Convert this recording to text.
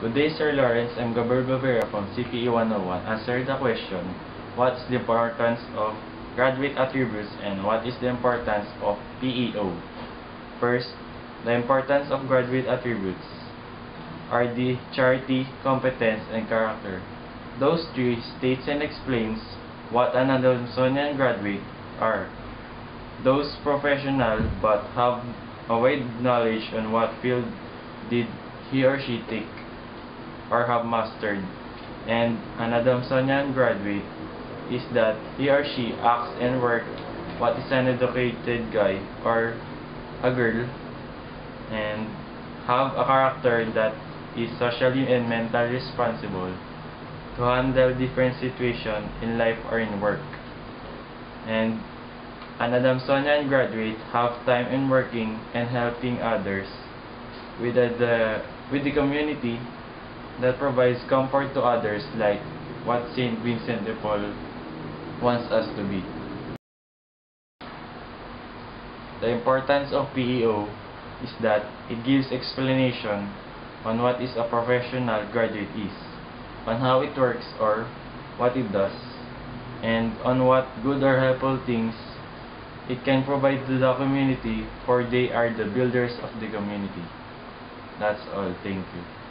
Good day, Sir Lawrence. I'm Gabor Govera from CPE 101. Answer the question, what's the importance of graduate attributes and what is the importance of PEO? First, the importance of graduate attributes are the charity, competence, and character. Those three states and explains what an Adamsonian graduate are. Those professional but have a wide knowledge on what field did he or she take or have mastered, and an Adamsonian graduate is that he or she acts and works what is an educated guy or a girl, and have a character that is socially and mentally responsible to handle different situations in life or in work. And an Adamsonian graduate have time in working and helping others with the community that provides comfort to others, like what Saint Vincent de Paul wants us to be. The importance of PEO is that it gives explanation on what is a professional graduate is, on how it works or what it does, and on what good or helpful things it can provide to the community, for they are the builders of the community. That's all. Thank you.